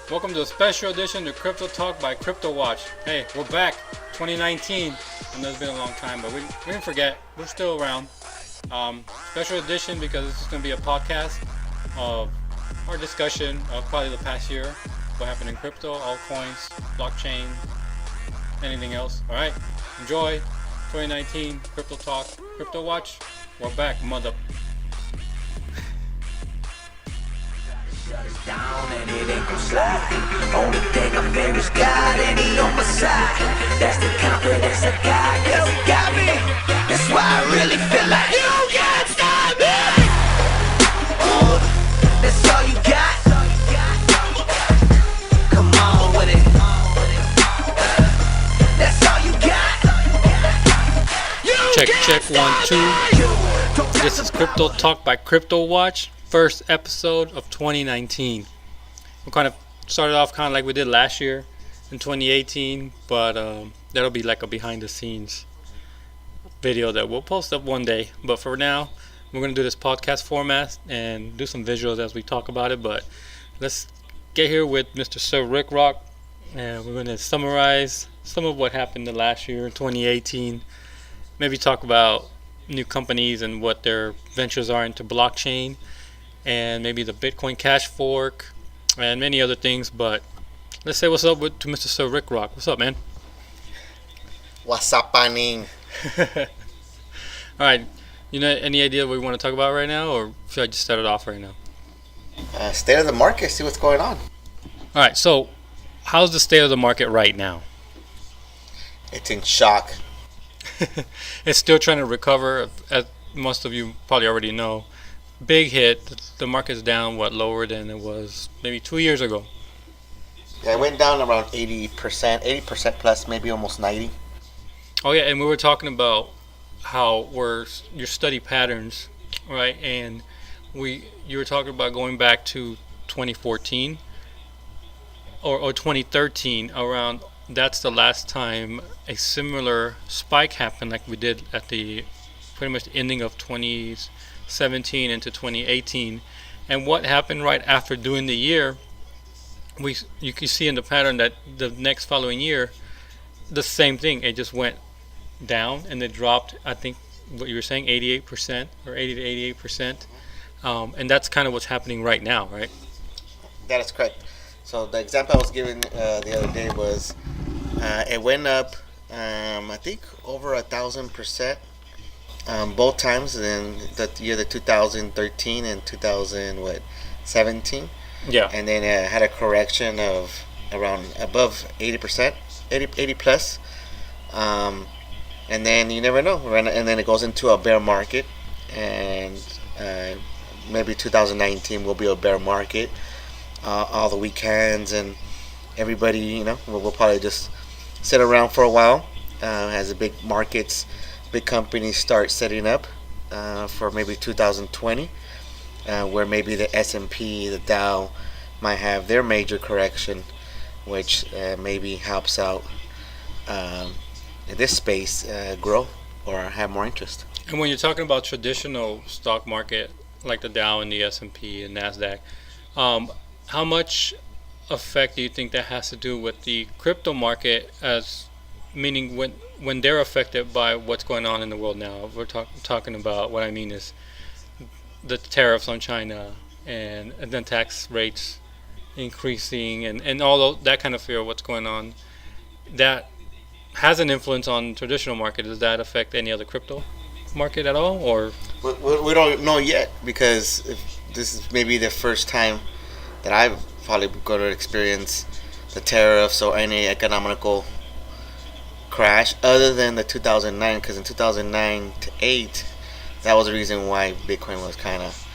Welcome to a special edition to Crypto Talk by Crypto Watch. Hey, we're back, 2019. I know it's been a long time, but we didn't forget. We're still around. Special edition because this is going to be a podcast of our discussion of probably the past year, what happened in crypto, altcoins, blockchain, anything else. All right, enjoy 2019 Crypto Talk, Crypto Watch. We're back, mother. Shut us down and it ain't gon' slide. Only thing I fear is God and he on my side. That's the confidence I got, cause he got me. That's why I really feel like you can't stop me. That's all you got. Come on with it. That's all you got. Check 1 2. This is Crypto Talk by Crypto Watch. First episode of 2019. We kind of started off kind of like we did last year in 2018, but that'll be like a behind the scenes video that we'll post up one day. But for now, we're going to do this podcast format and do some visuals as we talk about it. But let's get here with Mr. Sir Rick Rock, and we're going to summarize some of what happened the last year in 2018. Maybe talk about new companies and what their ventures are into blockchain, and maybe the Bitcoin Cash fork, and many other things. But let's say what's up to Mr. Sir Rick Rock. What's up, man? What's up, Paning? All right, you know any idea what we want to talk about right now, or should I just start it off right now? State of the market, see what's going on. All right, so how's the state of the market right now? It's in shock. It's still trying to recover, as most of you probably already know. Big hit. The market's down, lower than it was maybe 2 years ago. Yeah, it went down around 80%, 80% plus, maybe almost 90. Oh yeah, and we were talking about how your study patterns, right? And you were talking about going back to 2014 or 2013 around. That's the last time a similar spike happened, like we did at the pretty much the ending of 2017 into 2018. And what happened right after doing the year, you can see in the pattern that the next following year, the same thing. It just went down and it dropped. I think what you were saying, 88% or 80 to 88%, and that's kind of what's happening right now, right? That is correct. So the example I was giving the other day was it went up, I think over 1,000%. Both times in the year 2013 and 2017. Yeah. And then it had a correction of around above 80%, 80 plus. And then you never know. And then it goes into a bear market. And maybe 2019 will be a bear market. All the weekends and everybody, we'll probably just sit around for a while as the big markets, big companies start setting up for maybe 2020, where maybe the S&P, the Dow might have their major correction, which maybe helps out this space grow or have more interest. And when you're talking about traditional stock market like the Dow and the S&P and NASDAQ, how much effect do you think that has to do with the crypto market, as meaning when they're affected by what's going on in the world now? We're talking about, what I mean is the tariffs on China and then tax rates increasing and all that kind of fear of what's going on. That has an influence on traditional market. Does that affect any other crypto market at all, or? We don't know yet, because this is maybe the first time that I've probably going to experience the tariffs or any economical crash other than the 2009, because in 2009 to 8, that was the reason why Bitcoin was kind of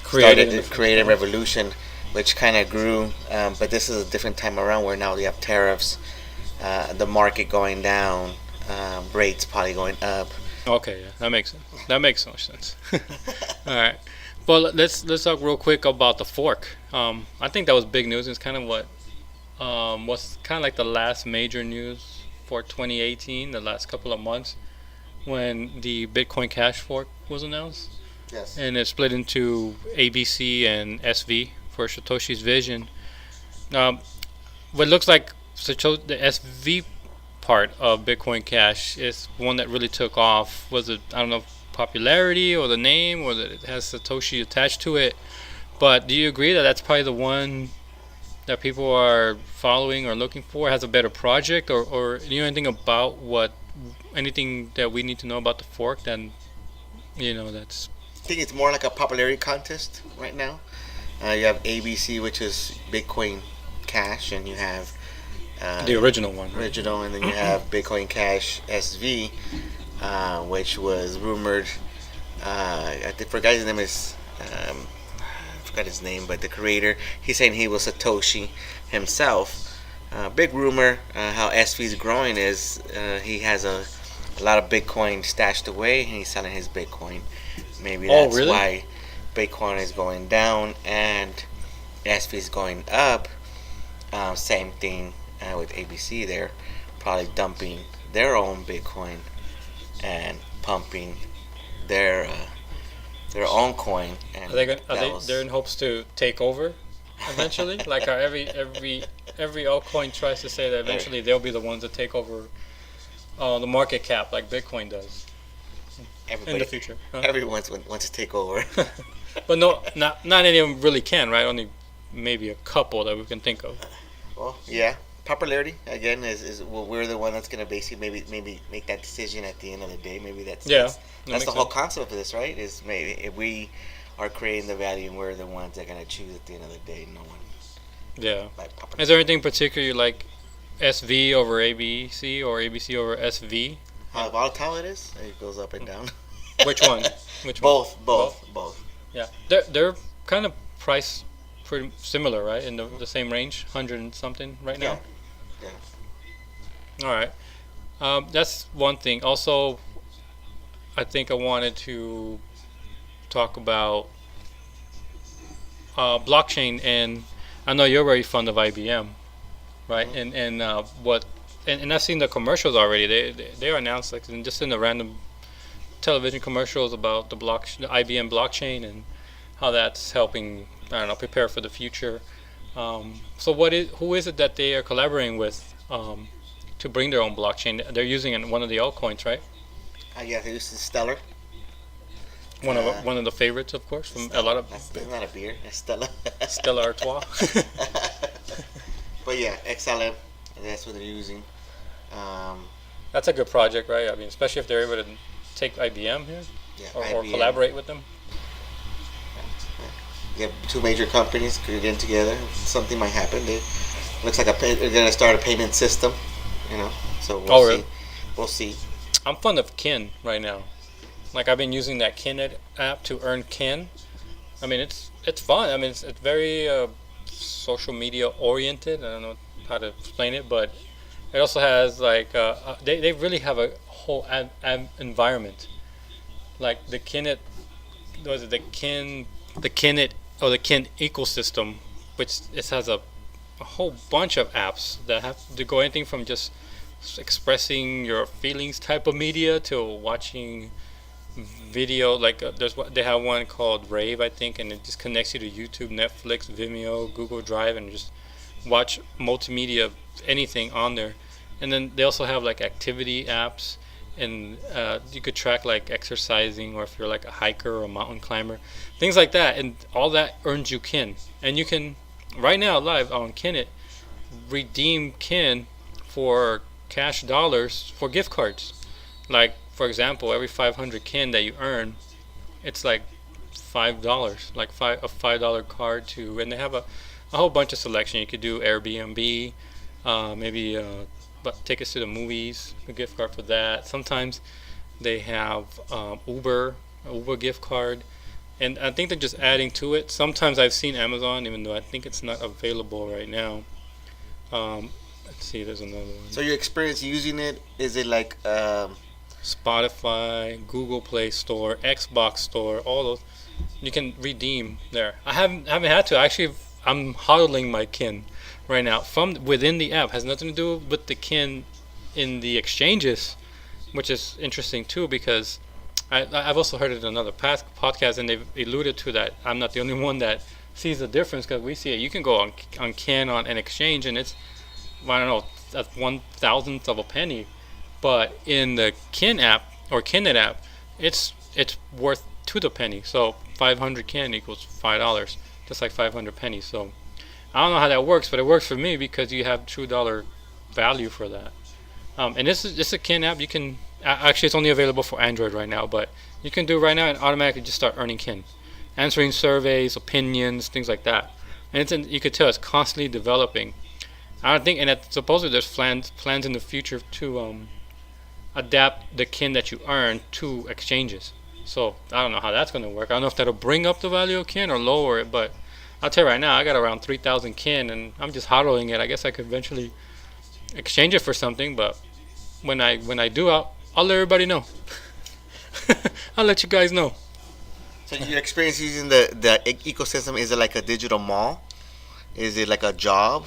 created revolution, which kind of grew. But this is a different time around where now we have tariffs, the market going down, rates probably going up. Okay, yeah, that makes sense. That makes so much sense. All right. Well, let's talk real quick about the fork. I think that was big news. It's kind of what was kind of like the last major news for 2018, the last couple of months, when the Bitcoin Cash fork was announced. Yes. And it split into ABC and SV for Satoshi's vision. what looks like the SV part of Bitcoin Cash is one that really took off. Was it, I don't know, popularity or the name, or that it has Satoshi attached to it? But do you agree that that's probably the one that people are following or looking for? Has a better project, or do you know anything about anything that we need to know about the fork? Then that's I think it's more like a popularity contest right now. You have ABC, which is Bitcoin Cash, and you have the original one, right? Original, and then you have Bitcoin Cash SV, which was rumored. I forgot his name is. I forgot his name, but the creator, he's saying he was Satoshi himself. Big rumor how SV is growing is he has a lot of Bitcoin stashed away, and he's selling his Bitcoin. Maybe that's really? why Bitcoin is going down and SV is going up. Same thing with ABC. They're probably dumping their own Bitcoin and pumping their own coin. And they're in hopes to take over eventually? Like how every altcoin tries to say that eventually they'll be the ones that take over the market cap like Bitcoin does in the future. Huh? Everyone wants to take over. But no, not any of them really can, right? Only maybe a couple that we can think of. Well, yeah. Popularity again is well, we're the one that's gonna basically maybe make that decision at the end of the day. Maybe that's the whole concept of this, right? Is maybe if we are creating the value and we're the ones that are gonna choose at the end of the day. No one. Yeah. Is there anything particular you like, SV over ABC or ABC over SV? How volatile it is? It goes up and down. Which one? Both. Yeah, they're kind of priced pretty similar, right? In the same range, 100 and something right now. Yeah. All right. That's one thing. Also, I think I wanted to talk about blockchain, and I know you're very fond of IBM, right? Mm-hmm. And I've seen the commercials already. They are announced like just in the random television commercials about the IBM blockchain and how that's helping, I don't know, prepare for the future. So who is it that they are collaborating with to bring their own blockchain? They're using one of the altcoins, right? Yeah, they use Stellar. One of the favorites, of course, from Stella. a lot of. That's not a beer. It's Stella. Stella Artois. But yeah, XLM. That's what they're using. That's a good project, right? I mean, especially if they're able to take IBM here, or collaborate with them. You have two major companies getting together. Something might happen. Looks like they're going to start a payment system. So we'll see. Really? We'll see. I'm fond of Kin right now. Like I've been using that Kin app to earn Kin. I mean, it's fun. I mean, it's very social media oriented. I don't know how to explain it, but it also has like they really have a whole environment. Like the Kin ecosystem, which it has a whole bunch of apps that have to go anything from just expressing your feelings type of media to watching video. Like they have one called Rave, I think, and it just connects you to YouTube, Netflix, Vimeo, Google Drive, and just watch multimedia, anything on there. And then they also have like activity apps, and you could track like exercising, or if you're like a hiker or a mountain climber, things like that, and all that earns you Kin. And you can right now live on Kinit redeem Kin for cash dollars for gift cards. Like for example, every 500 Kin that you earn, it's like $5, like a $5 card to, and they have a whole bunch of selection. You could do Airbnb, maybe but tickets to the movies, a gift card for that. Sometimes they have Uber gift card, and I think they're just adding to it. Sometimes I've seen Amazon, even though I think it's not available right now. Let's see, there's another one. So your experience using it, is it like Spotify, Google Play Store, Xbox Store, all those you can redeem there. I haven't had to. Actually, I'm hodling my Kin right now from within the app. Has nothing to do with the Kin in the exchanges, which is interesting too, because I've also heard it in another past podcast, and they've alluded to that I'm not the only one that sees the difference, because we see it. You can go on Kin on an exchange, and it's I don't know, a 1,000th of a penny. But in the Kin app or Kinnet app, it's worth to the penny. So 500 Kin equals $5, just like 500 pennies. So I don't know how that works, but it works for me because you have true dollar value for that. And this is a Kin app. You can actually, it's only available for Android right now, but you can do it right now and automatically just start earning Kin, answering surveys, opinions, things like that. And you could tell it's constantly developing. I don't think, and supposedly there's plans in the future to adapt the Kin that you earn to exchanges. So I don't know how that's going to work. I don't know if that'll bring up the value of Kin or lower it, but I'll tell you right now, I got around 3,000 Kin, and I'm just hodling it. I guess I could eventually exchange it for something, but when I do, I'll let everybody know. I'll let you guys know. So your experience using the ecosystem, is it like a digital mall? Is it like a job?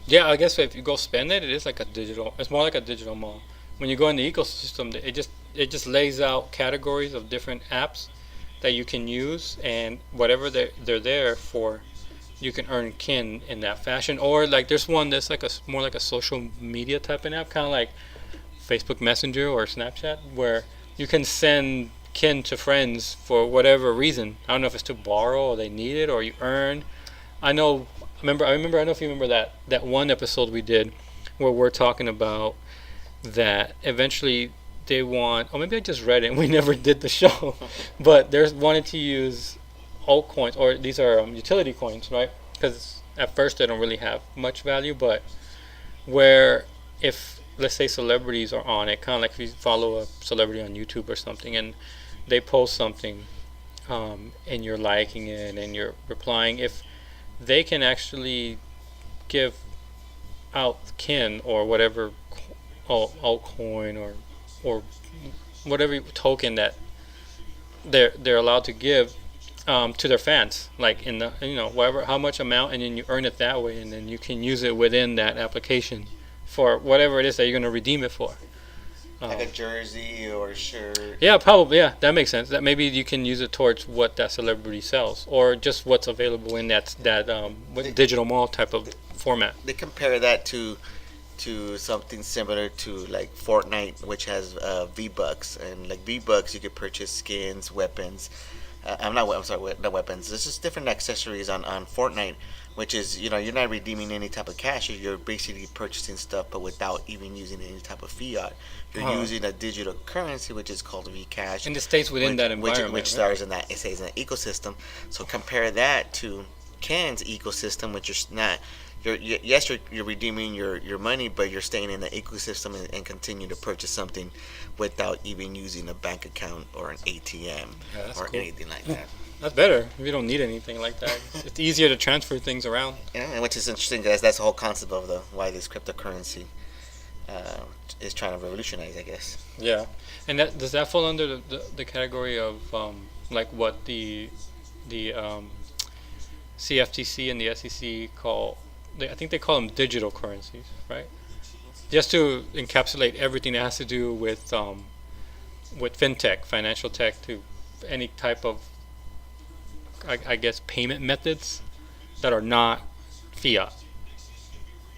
Yeah, I guess if you go spend it, it is like a digital. It's more like a digital mall. When you go in the ecosystem, it just lays out categories of different apps that you can use, and whatever they're there for, you can earn Kin in that fashion. Or like there's one that's like more like a social media type of app, kind of like Facebook Messenger or Snapchat, where you can send Kin to friends for whatever reason. I don't know if it's to borrow or they need it or you earn. I don't know if you remember that one episode we did where we're talking about that eventually they want, or maybe I just read it and we never did the show, but there's wanted to use altcoins, or these are utility coins, right? Because at first they don't really have much value, but where if, let's say, celebrities are on it, kind of like if you follow a celebrity on YouTube or something and they post something and you're liking it and you're replying, if they can actually give out Kin or whatever altcoin or whatever token that they're allowed to give to their fans, like in the whatever, how much amount, and then you earn it that way, and then you can use it within that application for whatever it is that you're going to redeem it for. Like a jersey or a shirt. Yeah, probably. Yeah, that makes sense. That maybe you can use it towards what that celebrity sells, or just what's available in that digital mall type of format. They compare that to something similar to like Fortnite, which has V-Bucks, and like V-Bucks you could purchase skins, weapons. Not weapons. There's just different accessories on Fortnite, which is, you're not redeeming any type of cash. You're basically purchasing stuff, but without even using any type of fiat. You're using a digital currency, which is called Vcash. And it stays within that environment, which stars in that, it stays in that ecosystem. So compare that to Kin's ecosystem, which is not. You're redeeming your money, but you're staying in the ecosystem and continue to purchase something without even using a bank account or an ATM or cool. Anything like that. That's better. If you don't need anything like that, it's easier to transfer things around. Yeah, and which is interesting, guys. That's the whole concept of why this cryptocurrency is trying to revolutionize, I guess. Yeah, and does that fall under the category of like what the CFTC and the SEC call? I think they call them digital currencies, right? Just to encapsulate everything that has to do with fintech, financial tech, to any type of, I guess, payment methods that are not fiat.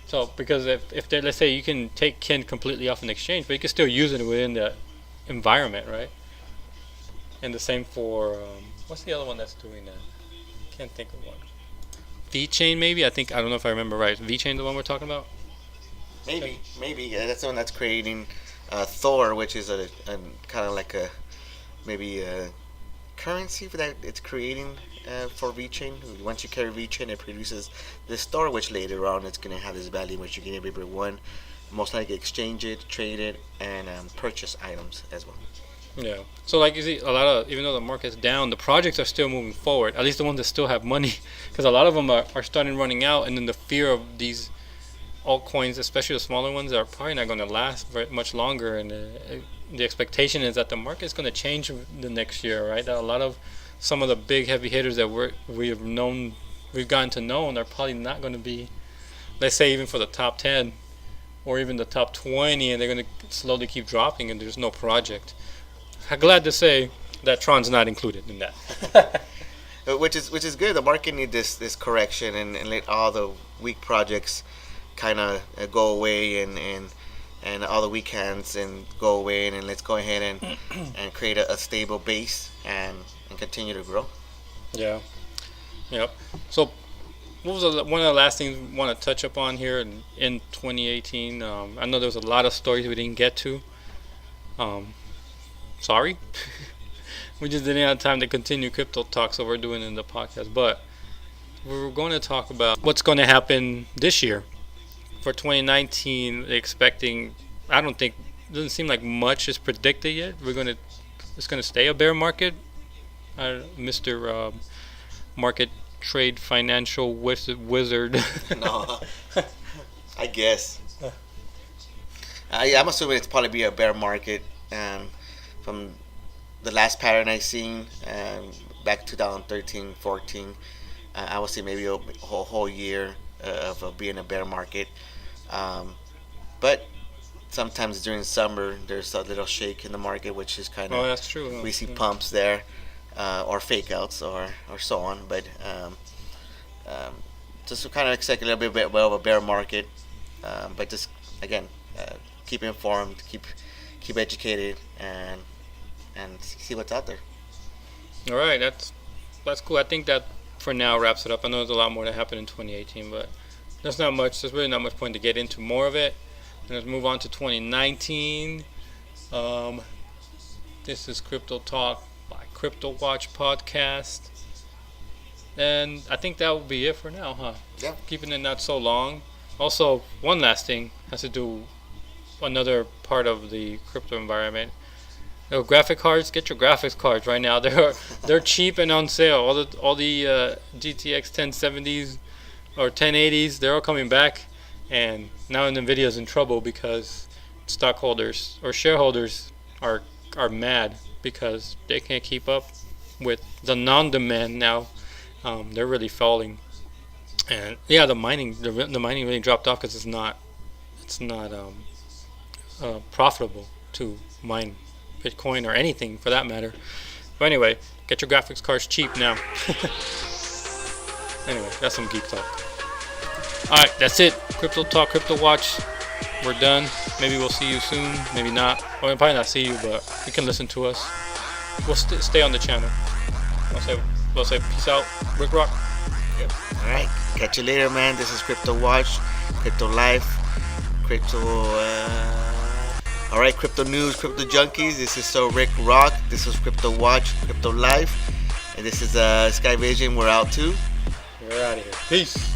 So, because if let's say you can take Kin completely off an exchange, but you can still use it within the environment, right? And the same for what's the other one that's doing that? Can't think of one. VeChain, maybe. I don't know if I remember right. VeChain, the one we're talking about. Maybe. Yeah, that's the one that's creating Thor, which is a kind of like a currency that it's creating for VeChain. Once you carry VeChain, it produces this Thor, which later on it's going to have this value, which you can be able to most likely exchange it, trade it, and purchase items as well. Yeah. So like you see, a lot of, even though the market's down, the projects are still moving forward. At least the ones that still have money, because a lot of them are starting running out, and then the fear of these altcoins, especially the smaller ones, are probably not going to last very much longer. And the expectation is that the market's going to change the next year, right? That a lot of some of the big heavy hitters that we've gotten to know, are probably not going to be, let's say, even for the top 10 or even the top 20, and they're going to slowly keep dropping, and there's no project. I'm glad to say that Tron's not included in that. Which is good. The market needs this correction and let all the weak projects kind of go away and all the weekends and go away and let's go ahead and create a stable base and continue to grow. Yeah. Yep. So, what was one of the last things we want to touch upon here in 2018? I know there was a lot of stories we didn't get to. Sorry. We just didn't have time to continue crypto talk, so we're doing it in the podcast. But we're going to talk about what's going to happen this year. For 2019, expecting, I don't think, doesn't seem like much is predicted yet. It's going to stay a bear market. Mr. Market Trade Financial Wizard. No, I guess. I'm assuming it's probably be a bear market. From the last pattern I seen back 2013, 14, I would say maybe a whole year of being a bear market. But sometimes during summer there's a little shake in the market, which is kind of, oh, that's true. we see pumps there, or fake outs or so on. But just kind of expect a little bit of a bear market. But just again, keep informed, keep educated, and see what's out there. All right, that's cool. I think that for now wraps it up. I know there's a lot more that happened in 2018, but there's really not much point to get into more of it. And let's move on to 2019. This is Crypto Talk by Crypto Watch Podcast. And I think that will be it for now, huh? Yeah. Keeping it not so long. Also, one last thing has to do another part of the crypto environment. Graphic cards, get your graphics cards right now. They're cheap and on sale. All the GTX 1070s or 1080s, they're all coming back, and now Nvidia's in trouble because stockholders or shareholders are mad because they can't keep up with the non-demand now. They're really falling, and yeah, the mining really dropped off because it's not profitable to mine Bitcoin or anything for that matter. But anyway, get your graphics cards cheap now. Anyway, that's some geek talk. Alright, that's it. Crypto Talk, Crypto Watch. We're done. Maybe we'll see you soon. Maybe not. Well, we'll probably not see you, but you can listen to us. We'll stay on the channel. We'll say peace out. Rick Rock. Yep. Alright, catch you later, man. This is Crypto Watch, Crypto Life, Alright, crypto news, crypto junkies. This is Rick Rock. This is Crypto Watch, Crypto Life. And this is Sky Vision. We're out too. We're out of here. Peace.